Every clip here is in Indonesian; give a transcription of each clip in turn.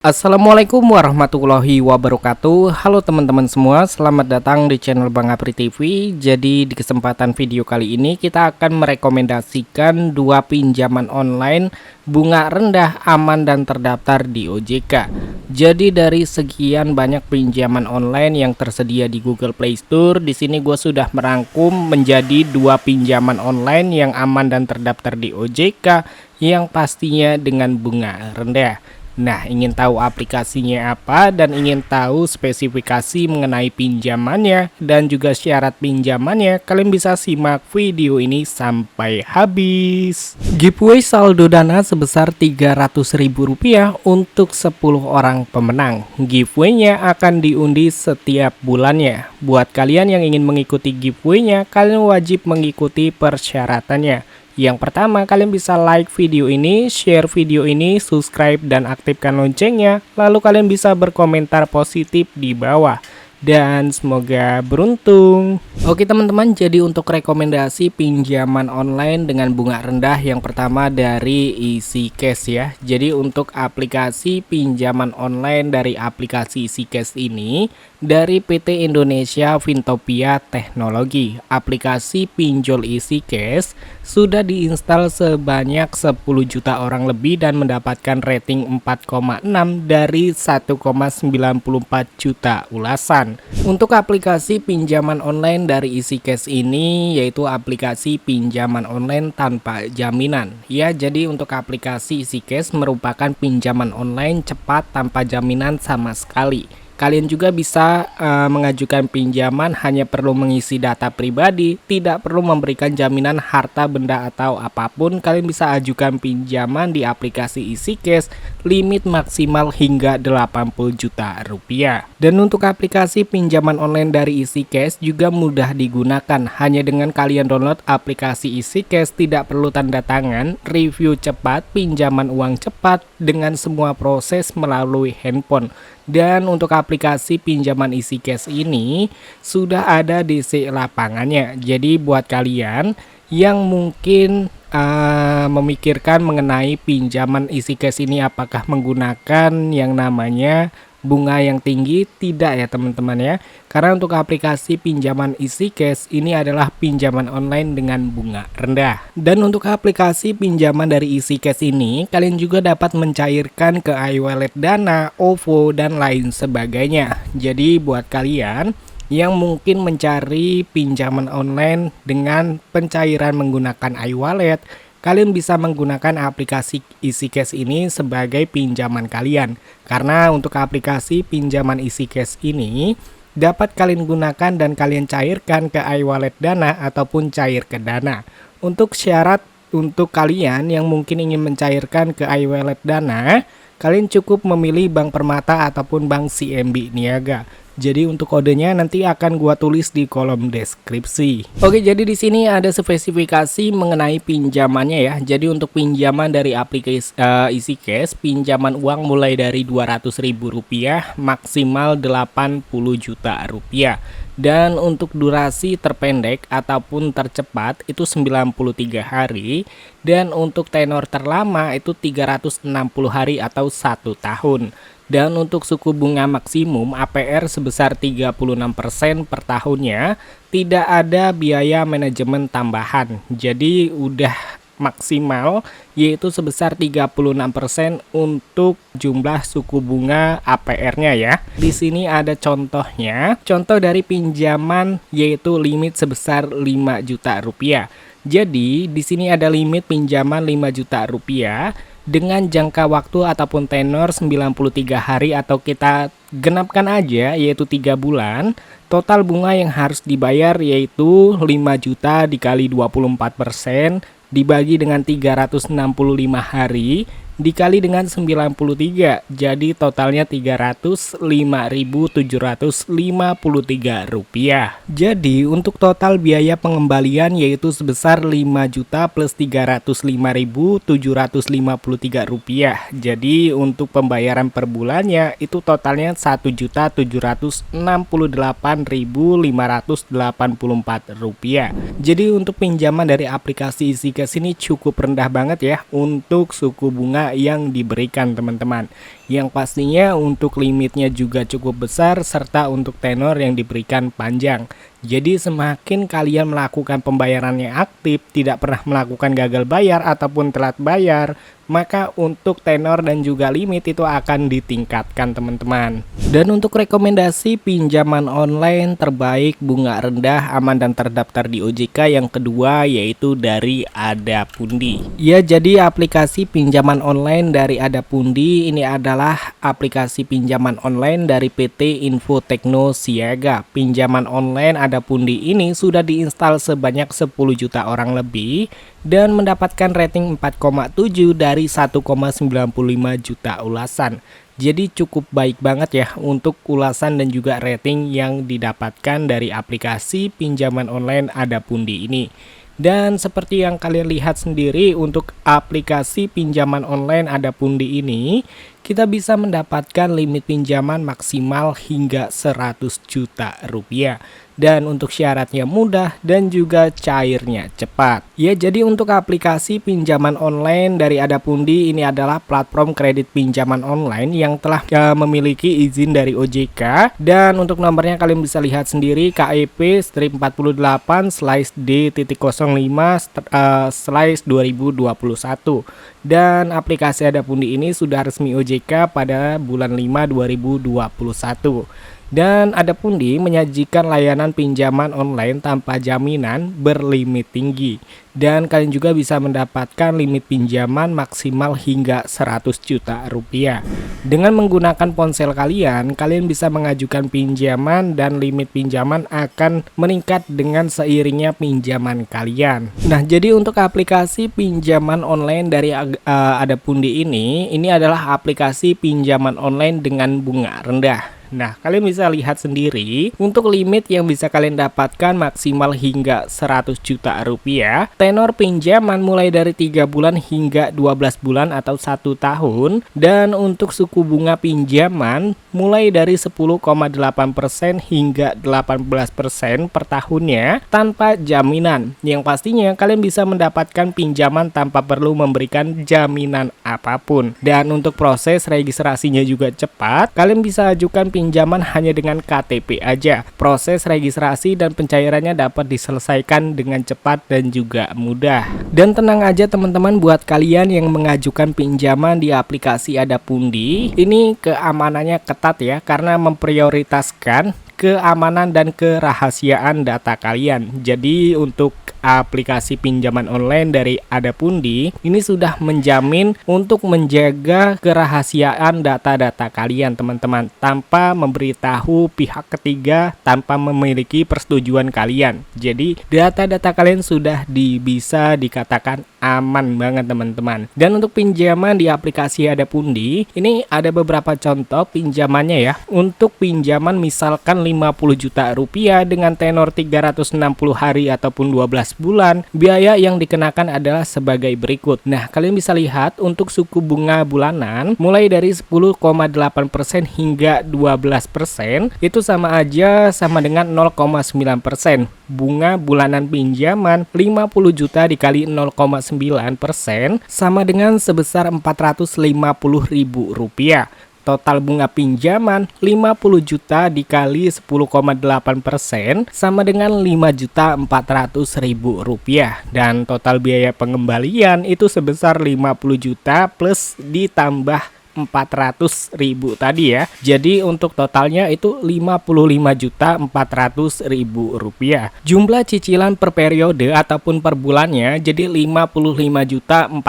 Assalamualaikum warahmatullahi wabarakatuh. Halo teman-teman semua, selamat datang di channel Bang Apri TV. Jadi di kesempatan video kali ini kita akan merekomendasikan dua pinjaman online bunga rendah, aman dan terdaftar di OJK. Jadi dari sekian banyak pinjaman online yang tersedia di Google Play Store, di sini gue sudah merangkum menjadi dua pinjaman online yang aman dan terdaftar di OJK yang pastinya dengan bunga rendah. Nah, ingin tahu aplikasinya apa dan ingin tahu spesifikasi mengenai pinjamannya dan juga syarat pinjamannya, kalian bisa simak video ini sampai habis. Giveaway saldo dana sebesar Rp300.000 untuk 10 orang pemenang. Giveaway-nya akan diundi setiap bulannya. Buat kalian yang ingin mengikuti giveaway-nya, kalian wajib mengikuti persyaratannya. Yang pertama, kalian bisa like video ini, share video ini, subscribe, dan aktifkan loncengnya. Lalu kalian bisa berkomentar positif di bawah. Dan semoga beruntung. Oke teman-teman, jadi untuk rekomendasi pinjaman online dengan bunga rendah, yang pertama dari EasyCash ya. Jadi untuk aplikasi pinjaman online dari aplikasi EasyCash ini dari PT Indonesia Fintopia Teknologi. Aplikasi pinjol EasyCash sudah diinstal sebanyak 10 juta orang lebih dan mendapatkan rating 4,6 dari 1,94 juta ulasan. Untuk aplikasi pinjaman online dari EasyCash ini yaitu aplikasi pinjaman online tanpa jaminan. Ya, jadi untuk aplikasi EasyCash merupakan pinjaman online cepat tanpa jaminan sama sekali. Kalian juga bisa mengajukan pinjaman hanya perlu mengisi data pribadi, tidak perlu memberikan jaminan harta benda atau apapun. Kalian bisa ajukan pinjaman di aplikasi EasyCash, limit maksimal hingga Rp80 juta. Dan untuk aplikasi pinjaman online dari EasyCash juga mudah digunakan. Hanya dengan kalian download aplikasi EasyCash, tidak perlu tanda tangan, review cepat, pinjaman uang cepat dengan semua proses melalui handphone. Dan untuk aplikasi pinjaman EasyCash ini sudah ada DC lapangannya. Jadi buat kalian yang mungkin memikirkan mengenai pinjaman EasyCash ini apakah menggunakan yang namanya bunga yang tinggi, tidak ya teman-teman ya. Karena untuk aplikasi pinjaman EasyCash ini adalah pinjaman online dengan bunga rendah. Dan untuk aplikasi pinjaman dari EasyCash ini kalian juga dapat mencairkan ke iWallet Dana, OVO dan lain sebagainya. Jadi buat kalian yang mungkin mencari pinjaman online dengan pencairan menggunakan iWallet, kalian bisa menggunakan aplikasi EasyCash ini sebagai pinjaman kalian. Karena untuk aplikasi pinjaman EasyCash ini dapat kalian gunakan dan kalian cairkan ke iWallet Dana ataupun cair ke Dana. Untuk syarat untuk kalian yang mungkin ingin mencairkan ke iWallet Dana, kalian cukup memilih Bank Permata ataupun Bank CMB Niaga. Jadi untuk kodenya nanti akan gua tulis di kolom deskripsi. Oke, jadi di sini ada spesifikasi mengenai pinjamannya ya. Jadi untuk pinjaman dari aplikasi EasyCash, pinjaman uang mulai dari Rp200.000 maksimal Rp80 juta. Dan untuk durasi terpendek ataupun tercepat itu 93 hari. Dan untuk tenor terlama itu 360 hari atau 1 tahun. Dan untuk suku bunga maksimum APR sebesar 36% per tahunnya, tidak ada biaya manajemen tambahan. Jadi udah maksimal yaitu sebesar 36% untuk jumlah suku bunga APR-nya ya. Di sini ada contohnya. Contoh dari pinjaman yaitu limit sebesar Rp5 juta. Jadi di sini ada limit pinjaman Rp5 juta dengan jangka waktu ataupun tenor 93 hari atau kita genapkan aja yaitu 3 bulan. Total bunga yang harus dibayar yaitu 5 juta dikali 24% dibagi dengan 365 hari dikali dengan 93, jadi totalnya Rp305.753. Jadi untuk total biaya pengembalian yaitu sebesar 5 juta plus Rp305.753. Jadi untuk pembayaran per bulannya itu totalnya Rp1.768.584. Jadi untuk pinjaman dari aplikasi EasyCash ini cukup rendah banget ya untuk suku bunga yang diberikan teman-teman. yang pastinya untuk limitnya juga cukup besar serta untuk tenor yang diberikan panjang. Jadi semakin kalian melakukan pembayarannya aktif, tidak pernah melakukan gagal bayar ataupun telat bayar, maka untuk tenor dan juga limit itu akan ditingkatkan teman-teman. Dan untuk rekomendasi pinjaman online terbaik, bunga rendah, aman dan terdaftar di OJK yang kedua yaitu dari Adapundi. Ya, jadi aplikasi pinjaman online dari Adapundi ini adalah aplikasi pinjaman online dari PT Info Tekno Siaga. Pinjaman online Adapundi ini sudah diinstal sebanyak 10 juta orang lebih dan mendapatkan rating 4,7 dari 1,95 juta ulasan. Jadi cukup baik banget ya untuk ulasan dan juga rating yang didapatkan dari aplikasi pinjaman online Adapundi ini. Dan seperti yang kalian lihat sendiri, untuk aplikasi pinjaman online Adapundi ini kita bisa mendapatkan limit pinjaman maksimal hingga 100 juta rupiah. Dan untuk syaratnya mudah dan juga cairnya cepat. Ya, jadi untuk aplikasi pinjaman online dari Adapundi ini adalah platform kredit pinjaman online yang telah memiliki izin dari OJK. Dan untuk nomornya kalian bisa lihat sendiri, KEP-48/D.05/2021. Dan aplikasi Adapundi ini sudah resmi OJK pada bulan 5 2021. Dan Adapundi menyajikan layanan pinjaman online tanpa jaminan berlimit tinggi. Dan kalian juga bisa mendapatkan limit pinjaman maksimal hingga 100 juta rupiah. Dengan menggunakan ponsel kalian, kalian bisa mengajukan pinjaman dan limit pinjaman akan meningkat dengan seiringnya pinjaman kalian. Nah, jadi untuk aplikasi pinjaman online dari Adapundi ini adalah aplikasi pinjaman online dengan bunga rendah. Nah, kalian bisa lihat sendiri untuk limit yang bisa kalian dapatkan maksimal hingga 100 juta rupiah. Tenor pinjaman mulai dari 3 bulan hingga 12 bulan atau 1 tahun. Dan untuk suku bunga pinjaman mulai dari 10,8% hingga 18% per tahunnya tanpa jaminan. Yang pastinya kalian bisa mendapatkan pinjaman tanpa perlu memberikan jaminan apapun. Dan untuk proses registrasinya juga cepat. Kalian bisa ajukan pinjaman hanya dengan KTP aja. Proses registrasi dan pencairannya dapat diselesaikan dengan cepat dan juga mudah. Dan tenang aja teman-teman, buat kalian yang mengajukan pinjaman di aplikasi Adapundi, ini keamanannya ketat ya, karena memprioritaskan keamanan dan kerahasiaan data kalian. Jadi untuk aplikasi pinjaman online dari Adapundi ini sudah menjamin untuk menjaga kerahasiaan data-data kalian teman-teman, tanpa memberitahu pihak ketiga, tanpa memiliki persetujuan kalian. Jadi data-data kalian sudah bisa dikatakan aman banget teman-teman. Dan untuk pinjaman di aplikasi Adapundi ini ada beberapa contoh pinjamannya ya. Untuk pinjaman misalkan 50 juta rupiah dengan tenor 360 hari ataupun 12 bulan, biaya yang dikenakan adalah sebagai berikut. Nah, kalian bisa lihat untuk suku bunga bulanan mulai dari 10,8% hingga 12%, itu sama dengan 0,9%. Bunga bulanan pinjaman 50 juta dikali 0,9% sama dengan sebesar Rp450.000. Total bunga pinjaman 50 juta dikali 10,8% sama dengan Rp5.400.000. Dan total biaya pengembalian itu sebesar 50 juta plus ditambah 400.000 tadi ya. Jadi untuk totalnya itu Rp55.400.000. Jumlah cicilan per periode ataupun per bulannya jadi 55.400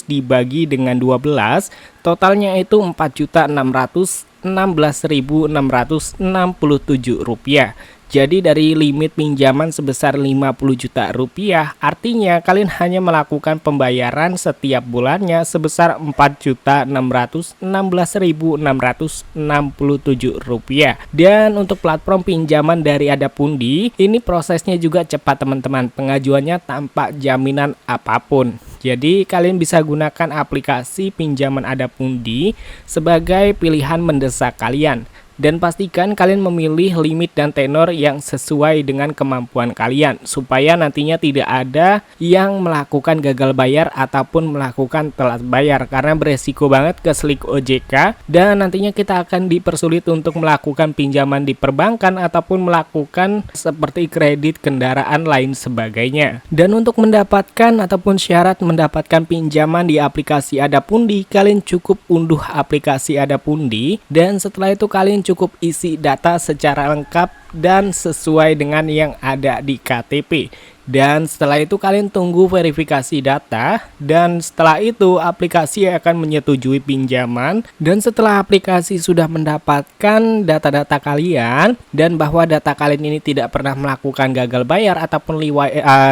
dibagi dengan 12, totalnya itu Rp4.616.667. Jadi dari limit pinjaman sebesar 50 juta rupiah, artinya kalian hanya melakukan pembayaran setiap bulannya sebesar Rp4.616.667. Dan untuk platform pinjaman dari Adapundi, ini prosesnya juga cepat teman-teman, pengajuannya tanpa jaminan apapun. Jadi kalian bisa gunakan aplikasi pinjaman Adapundi sebagai pilihan mendesak kalian. Dan pastikan kalian memilih limit dan tenor yang sesuai dengan kemampuan kalian, supaya nantinya tidak ada yang melakukan gagal bayar ataupun melakukan telat bayar, karena beresiko banget keslip OJK dan nantinya kita akan dipersulit untuk melakukan pinjaman di perbankan ataupun melakukan seperti kredit kendaraan lain sebagainya. Dan untuk mendapatkan ataupun syarat mendapatkan pinjaman di aplikasi Adapundi, kalian cukup unduh aplikasi Adapundi dan setelah itu kalian cukup isi data secara lengkap dan sesuai dengan yang ada di KTP. Dan setelah itu kalian tunggu verifikasi data dan setelah itu aplikasi akan menyetujui pinjaman. Dan setelah aplikasi sudah mendapatkan data-data kalian dan bahwa data kalian ini tidak pernah melakukan gagal bayar ataupun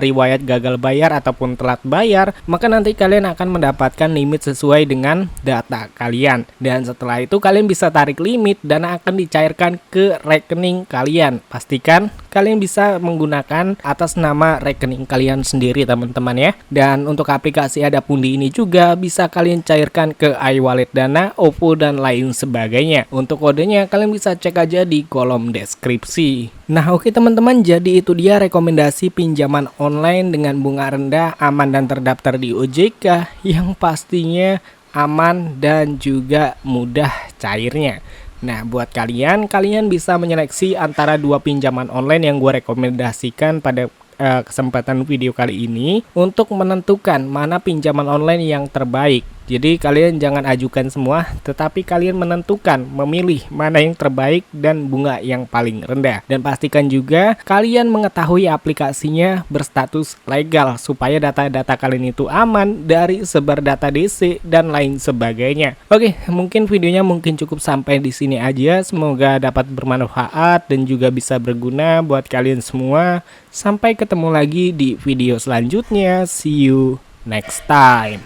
riwayat gagal bayar ataupun telat bayar, maka nanti kalian akan mendapatkan limit sesuai dengan data kalian. Dan setelah itu kalian bisa tarik limit dan akan dicairkan ke rekening kalian. Pastikan kalian bisa menggunakan atas nama rekening kalian sendiri teman-teman ya. Dan untuk aplikasi Adapundi ini juga bisa kalian cairkan ke iWallet Dana, OVO dan lain sebagainya. Untuk kodenya kalian bisa cek aja di kolom deskripsi. Nah oke teman-teman, jadi itu dia rekomendasi pinjaman online dengan bunga rendah, aman dan terdaftar di OJK yang pastinya aman dan juga mudah cairnya. Nah buat kalian bisa menyeleksi antara dua pinjaman online yang gue rekomendasikan pada kesempatan video kali ini untuk menentukan mana pinjaman online yang terbaik. Jadi kalian jangan ajukan semua, tetapi kalian menentukan, memilih mana yang terbaik dan bunga yang paling rendah. Dan pastikan juga kalian mengetahui aplikasinya berstatus legal supaya data-data kalian itu aman dari sebar data DC dan lain sebagainya. Oke, mungkin videonya cukup sampai di sini aja. Semoga dapat bermanfaat dan juga bisa berguna buat kalian semua. Sampai ketemu lagi di video selanjutnya. See you next time.